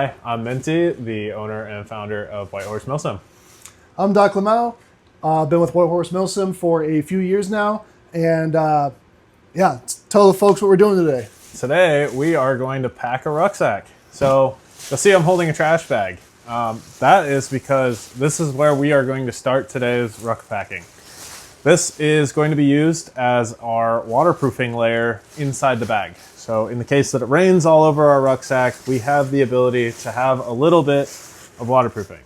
Hi, I'm Minty, the owner and founder of Whitehorse Milsim. I'm Dr. Lamao. I've been with Whitehorse Milsim for a few years now. And yeah, tell the folks what we're doing today. Today, we are going to pack a rucksack. So you'll see I'm holding a trash bag. That is because this is where we are going to start today's ruck packing. This is going to be used as our waterproofing layer inside the bag. So in the case that it rains all over our rucksack, we have the ability to have a little bit of waterproofing.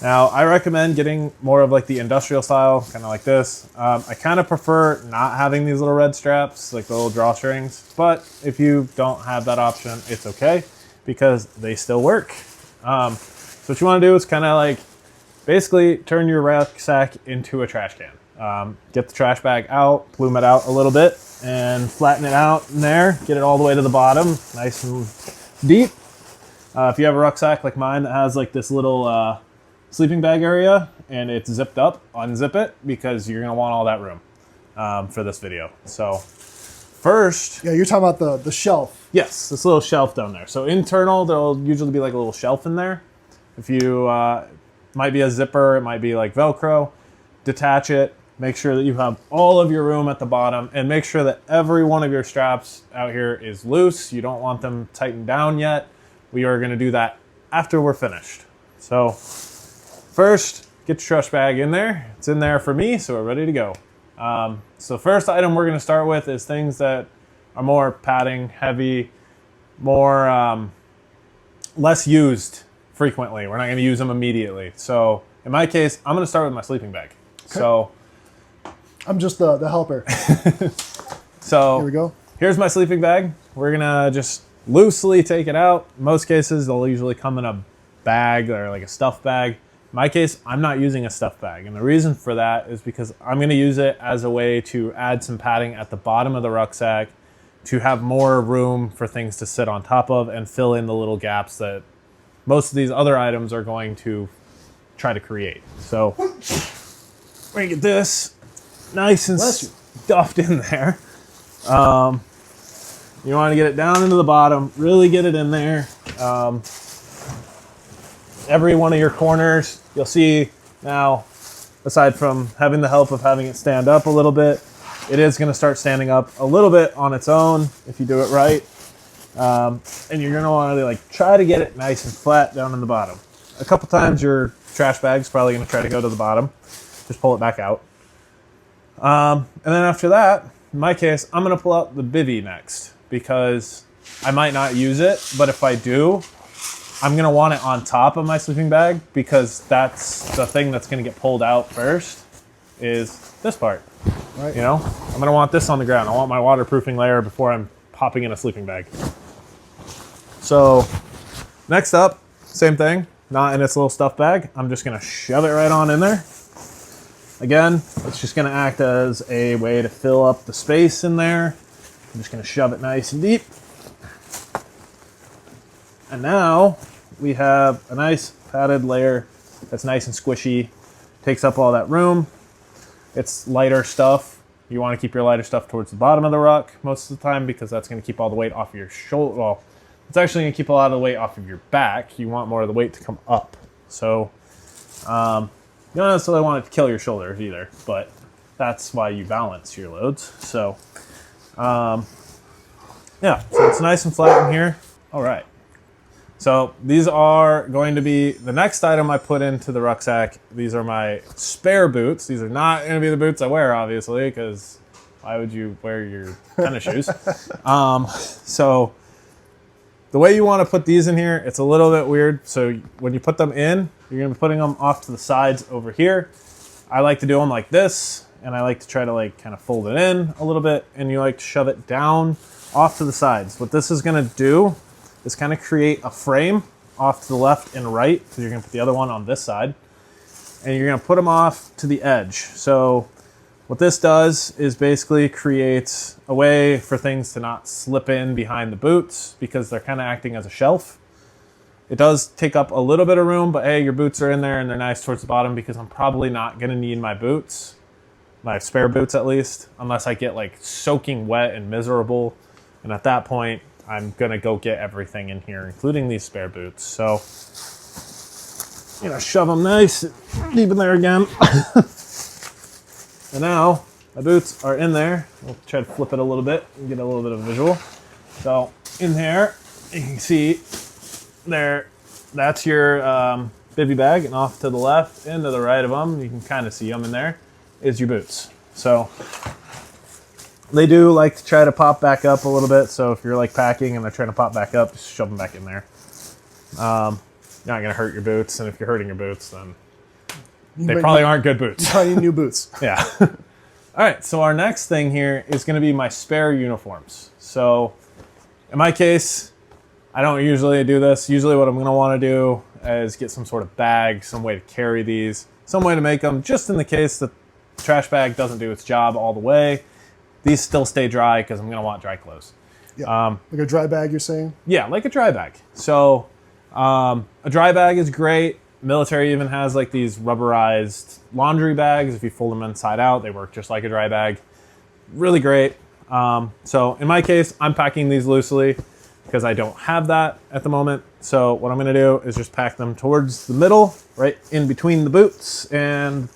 Now, I recommend getting more of like the industrial style, kind of like this. I kind of prefer not having these little red straps, like the little drawstrings, but if you don't have that option, it's okay because they still work. So what you want to do is kind of like basically turn your rucksack into a trash can. Get the trash bag out, plume it out a little bit, and flatten it out in there. Get it all the way to the bottom, nice and deep. If you have a rucksack like mine that has like this little sleeping bag area and it's zipped up, unzip it because you're gonna want all that room for this video. So first, Yeah, you're talking about the shelf. yes, this little shelf down there. So internal, there'll usually be like a little shelf in there. If you might be a zipper, it might be like Velcro. Detach it. Make sure that you have all of your room at the bottom and make sure that every one of your straps out here is loose. You don't want them tightened down yet. We are gonna do that after we're finished. So first, get your trash bag in there. It's in there for me, so we're ready to go. So the first item we're gonna start with is things that are more padding, heavy, more less used frequently. We're not gonna use them immediately. So in my case, I'm gonna start with my sleeping bag. Okay. So I'm just the helper. So here we go. Here's my sleeping bag. We're gonna just loosely take it out. In most cases, they'll usually come in a bag or like a stuff bag. In my case, I'm not using a stuff bag. And the reason for that is because I'm gonna use it as a way to add some padding at the bottom of the rucksack to have more room for things to sit on top of and fill in the little gaps that most of these other items are going to try to create. So we're gonna get this nice and stuffed in there. You want to get it down into the bottom, really get it in there. Every one of your corners, you'll see now, aside from having the help of having it stand up a little bit, it is going to start standing up a little bit on its own if you do it right. And you're going to want to like try to get it nice and flat down in the bottom. A couple times your trash bag's probably going to try to go to the bottom. Just pull it back out. And then after that, in my case, I'm going to pull out the bivvy next because I might not use it, but if I do, I'm going to want it on top of my sleeping bag because that's the thing that's going to get pulled out first is this part. Right. You know, I'm going to want this on the ground. I want my waterproofing layer before I'm popping in a sleeping bag. So next up, same thing, not in its little stuff bag. I'm just going to shove it right on in there. Again, it's just going to act as a way to fill up the space in there. I'm just going to shove it nice and deep. And now we have a nice padded layer that's nice and squishy, takes up all that room. It's lighter stuff. You want to keep your lighter stuff towards the bottom of the ruck most of the time because that's going to keep all the weight off of your shoulder. Well, it's actually going to keep a lot of the weight off of your back. You want more of the weight to come up. So, you don't necessarily want it to kill your shoulders either, but that's why you balance your loads. So, yeah, so it's nice and flat in here. All right. So these are going to be the next item I put into the rucksack. These are my spare boots. These are not going to be the boots I wear, obviously, because why would you wear your tennis shoes? So the way you want to put these in here, it's a little bit weird. So when you put them in, you're going to be putting them off to the sides over here. I like to do them like this, and I like to try to like kind of fold it in a little bit, and you like to shove it down off to the sides. What this is going to do is kind of create a frame off to the left and right, because you're going to put the other one on this side, and you're going to put them off to the edge. So what this does is basically creates a way for things to not slip in behind the boots because they're kind of acting as a shelf. It does take up a little bit of room, but hey, your boots are in there and they're nice towards the bottom because I'm probably not going to need my boots, my spare boots at least, unless I get like soaking wet and miserable. And at that point, I'm gonna go get everything in here, including these spare boots. So, shove them nice deep in there again. And now my boots are in there. We'll try to flip it a little bit and get a little bit of a visual. So in there, you can see there, that's your bivy bag, and off to the left and to the right of them, you can kind of see them in there, is your boots. So they do like to try to pop back up a little bit. So if you're like packing and they're trying to pop back up, just shove them back in there. You're not gonna hurt your boots, and if you're hurting your boots, then they probably aren't good boots. You probably need new boots. Yeah. All right, so our next thing here is gonna be my spare uniforms. So in my case, I don't usually do this. Usually what I'm gonna wanna do is get some sort of bag, some way to carry these, some way to make them, just in the case that the trash bag doesn't do its job all the way. These still stay dry because I'm gonna want dry clothes. Yeah. Like a dry bag, you're saying? Yeah, like a dry bag. So a dry bag is great. Military even has like these rubberized laundry bags. If you fold them inside out, they work just like a dry bag. Really great. So in my case, I'm packing these loosely because I don't have that at the moment. So what I'm gonna do is just pack them towards the middle, right in between the boots. And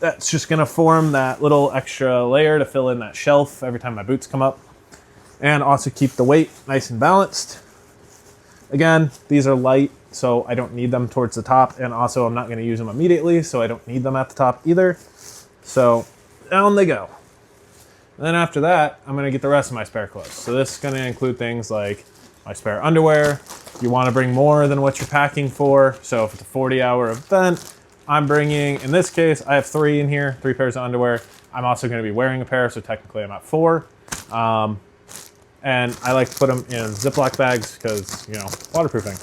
that's just gonna form that little extra layer to fill in that shelf every time my boots come up. And also keep the weight nice and balanced. Again, these are light, so I don't need them towards the top, and also I'm not gonna use them immediately, so I don't need them at the top either. So down they go. And then after that, I'm gonna get the rest of my spare clothes. So this is gonna include things like my spare underwear. You wanna bring more than what you're packing for. So if it's a 40-hour event, I'm bringing, in this case, I have 3 in here, 3 pairs of underwear. I'm also gonna be wearing a pair, so technically I'm at 4. And I like to put them in Ziploc bags because, waterproofing.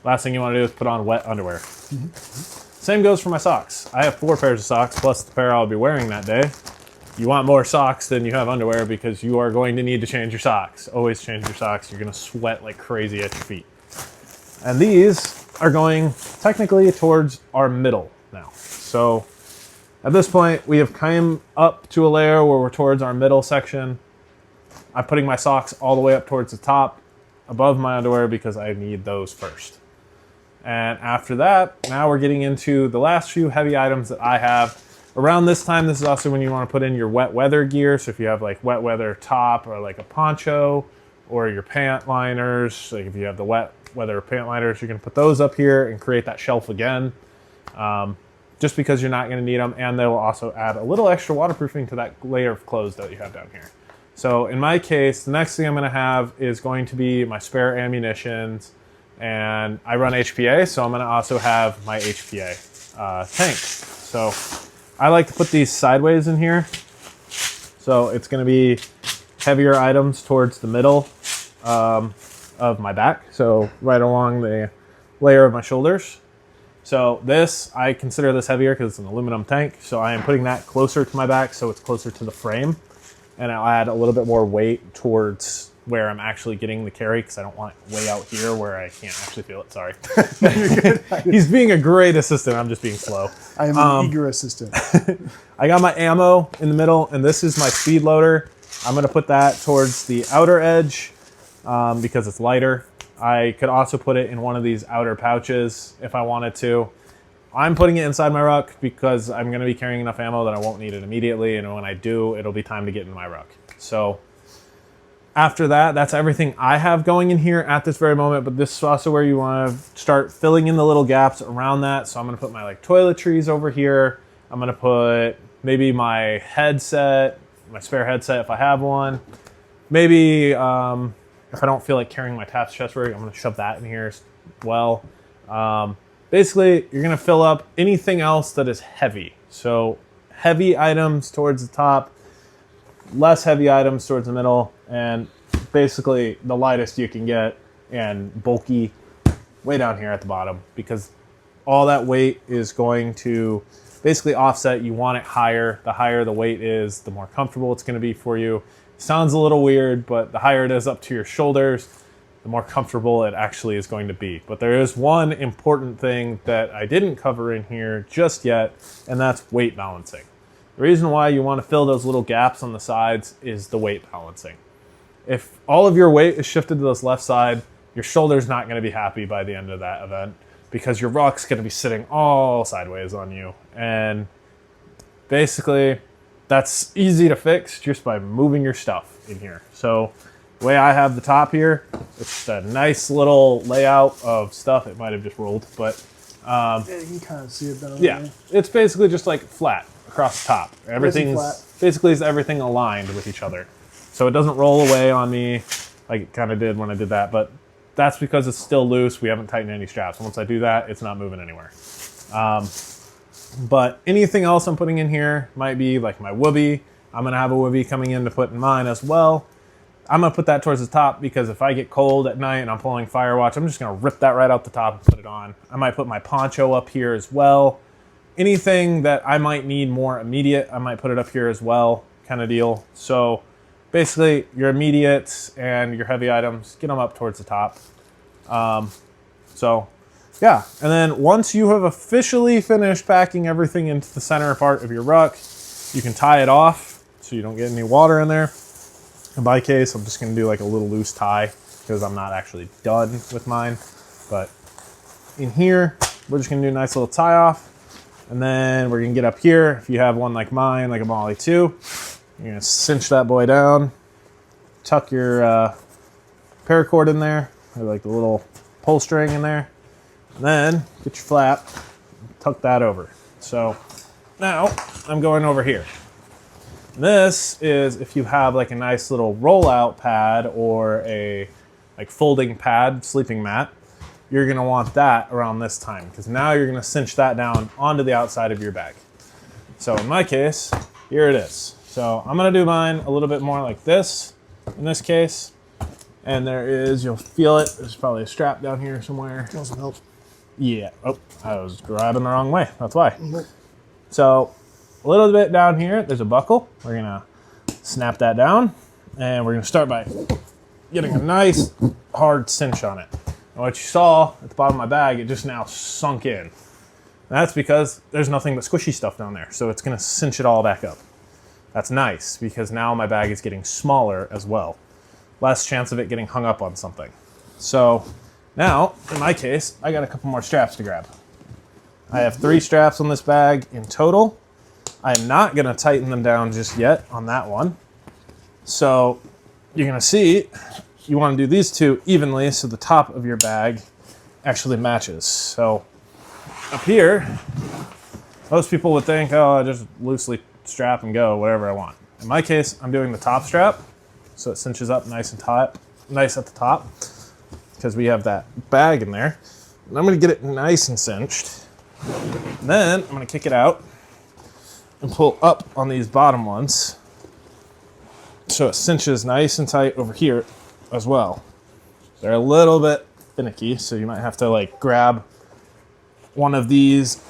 Last thing you want to do is put on wet underwear. Mm-hmm. Same goes for my socks. I have 4 pairs of socks plus the pair I'll be wearing that day. You want more socks than you have underwear because you are going to need to change your socks. Always change your socks. You're going to sweat like crazy at your feet. And these are going technically towards our middle now. So at this point, we have come up to a layer where we're towards our middle section. I'm putting my socks all the way up towards the top above my underwear because I need those first. And after that, now we're getting into the last few heavy items that I have. Around this time, this is also when you want to put in your wet weather gear. So if you have like wet weather top or like a poncho or your pant liners, like if you have the wet weather pant liners, you can put those up here and create that shelf again. Just because you're not going to need them, and they will also add a little extra waterproofing to that layer of clothes that you have down here. So in my case, the next thing I'm going to have is going to be my spare ammunitions, and I run HPA, so I'm going to also have my HPA tank. So I like to put these sideways in here. So it's going to be heavier items towards the middle of my back, so right along the layer of my shoulders. So this, I consider this heavier because it's an aluminum tank, so I am putting that closer to my back so it's closer to the frame. And I'll add a little bit more weight towards where I'm actually getting the carry because I don't want it way out here where I can't actually feel it. Sorry. You're good. He's being a great assistant. I'm just being slow. I am an eager assistant. I got my ammo in the middle, and this is my speed loader. I'm going to put that towards the outer edge because it's lighter. I could also put it in one of these outer pouches if I wanted to. I'm putting it inside my ruck because I'm going to be carrying enough ammo that I won't need it immediately, and when I do, it'll be time to get in my ruck. So after that, that's everything I have going in here at this very moment, but this is also where you want to start filling in the little gaps around that. So I'm going to put my like toiletries over here. I'm going to put maybe my headset, my spare headset if I have one. Maybe if I don't feel like carrying my taps chest rig, I'm going to shove that in here as well. Basically, you're going to fill up anything else that is heavy. So heavy items towards the top, less heavy items towards the middle, and basically the lightest you can get and bulky way down here at the bottom, because all that weight is going to basically offset. You want it higher. The higher the weight is, the more comfortable it's going to be for you. Sounds a little weird, but the higher it is up to your shoulders, the more comfortable it actually is going to be. But there is one important thing that I didn't cover in here just yet, and that's weight balancing. The reason why you want to fill those little gaps on the sides is the weight balancing. if all of your weight is shifted to this left side, your shoulder's not going to be happy by the end of that event because your ruck's going to be sitting all sideways on you. And basically, that's easy to fix just by moving your stuff in here. So the way I have the top here, it's just a nice little layout of stuff. It might have just rolled, but Yeah, you can kind of see it down yeah, there. it's basically just like flat across the top. Everything's flat. basically is everything aligned with each other. So it doesn't roll away on me like it kind of did when I did that, but that's because it's still loose. We haven't tightened any straps. Once I do that, it's not moving anywhere. But anything else I'm putting in here might be like my whoopee. I'm gonna have a whoopee coming in to put in mine as well. I'm gonna put that towards the top because if I get cold at night and I'm pulling Firewatch, I'm just gonna rip that right out the top and put it on. I might put my poncho up here as well. Anything that I might need more immediate, I might put it up here as well, kind of deal. So basically your immediates and your heavy items, get them up towards the top. So yeah, and then once you have officially finished packing everything into the center part of your ruck, you can tie it off so you don't get any water in there. In my case, I'm just gonna do like a little loose tie because I'm not actually done with mine. But in here, we're just gonna do a nice little tie off. And then we're gonna get up here. If you have one like mine, like a Molle 2, you're gonna cinch that boy down, tuck your paracord in there, or like the little pull string in there. And then get your flap, tuck that over. So now I'm going over here. This is if you have like a nice little rollout pad or a like folding pad, sleeping mat, you're gonna want that around this time because now you're gonna cinch that down onto the outside of your bag. So in my case, here it is. So I'm gonna do mine a little bit more like this in this case. And there is, you'll feel it, there's probably a strap down here somewhere. Want some help? Yeah, oh, I was grabbing the wrong way, that's why. So a little bit down here, there's a buckle. We're gonna snap that down and we're gonna start by getting a nice hard cinch on it. And what you saw at the bottom of my bag, it just now sunk in. And that's because there's nothing but squishy stuff down there. So it's gonna cinch it all back up. That's nice because now my bag is getting smaller as well. Less chance of it getting hung up on something. So now, in my case, I got a couple more straps to grab. I have 3 straps on this bag in total. I'm not gonna tighten them down just yet on that one. So you're gonna see, you wanna do these 2 evenly so the top of your bag actually matches. So up here, most people would think, oh, I just loosely strap and go, whatever I want. In my case, I'm doing the top strap, so it cinches up nice and tight, nice at the top, because we have that bag in there. And I'm gonna get it nice and cinched. And then I'm gonna kick it out and pull up on these bottom ones so it cinches nice and tight over here as well. They're a little bit finicky, so you might have to like grab one of these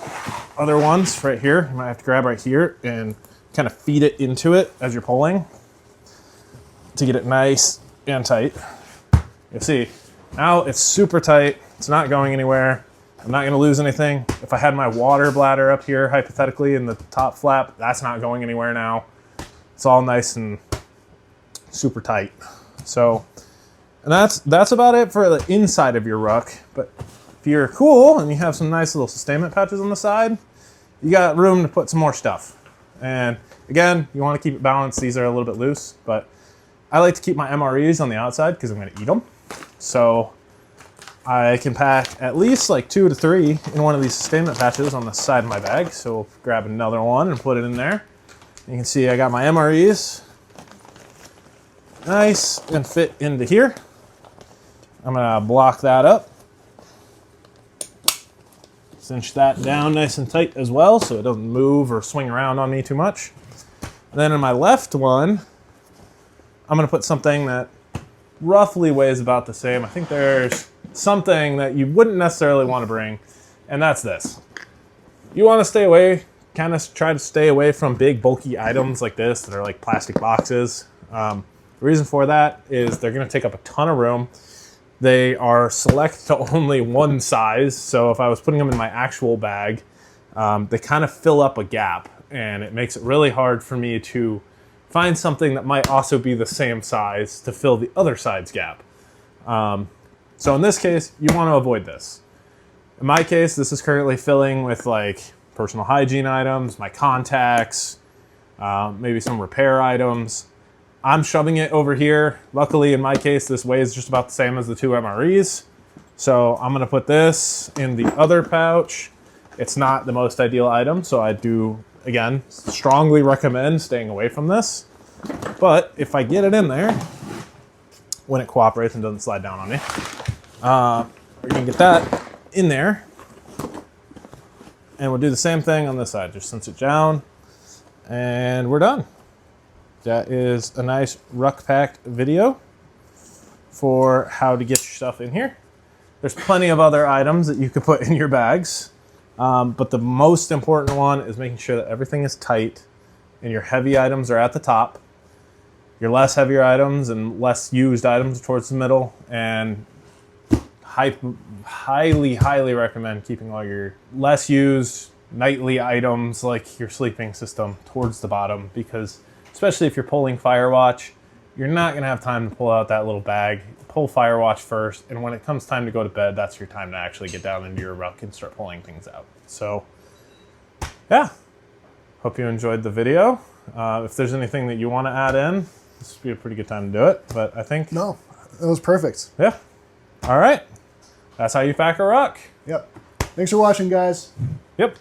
other ones right here. You might have to grab right here and kind of feed it into it as you're pulling to get it nice and tight. You'll see, now it's super tight. It's not going anywhere. I'm not gonna lose anything. If I had my water bladder up here, hypothetically, in the top flap, that's not going anywhere now. It's all nice and super tight. So, and that's about it for the inside of your ruck. But if you're cool and you have some nice little sustainment patches on the side, you got room to put some more stuff. And again, you wanna keep it balanced. These are a little bit loose, but I like to keep my MREs on the outside because I'm gonna eat them. So I can pack at least like 2 to 3 in one of these sustainment patches on the side of my bag. So we'll grab another one and put it in there. You can see I got my MREs nice and fit into here. I'm gonna block that up. Cinch that down nice and tight as well so it doesn't move or swing around on me too much. And then in my left one, I'm gonna put something that roughly weighs about the same. I think there's something that you wouldn't necessarily want to bring, and that's this. You want to stay away, kind of try to stay away from big bulky items like this that are like plastic boxes. The reason for that is they're going to take up a ton of room. They are select to only one size, so if I was putting them in my actual bag, they kind of fill up a gap, and it makes it really hard for me to find something that might also be the same size to fill the other side's gap. So in this case, you want to avoid this. In my case, this is currently filling with like personal hygiene items, my contacts, maybe some repair items. I'm shoving it over here. Luckily, in my case, this weighs just about the same as the 2 MREs. So I'm gonna put this in the other pouch. It's not the most ideal item, so I do, again, strongly recommend staying away from this. But if I get it in there, when it cooperates and doesn't slide down on me, we're gonna get that in there. And we'll do the same thing on this side. Just cinch it down, and we're done. That is a nice ruck packed video for how to get your stuff in here. There's plenty of other items that you could put in your bags, but the most important one is making sure that everything is tight and your heavy items are at the top, your less heavier items and less used items towards the middle, and highly recommend keeping all your less used nightly items like your sleeping system towards the bottom, because especially if you're pulling Firewatch, you're not gonna have time to pull out that little bag. Pull Firewatch first, and when it comes time to go to bed, that's your time to actually get down into your ruck and start pulling things out. So yeah, hope you enjoyed the video. If there's anything that you want to add in, this would be a pretty good time to do it, but I think... No, it was perfect. Yeah. All right. That's how you pack a ruck. Yep. Thanks for watching, guys. Yep.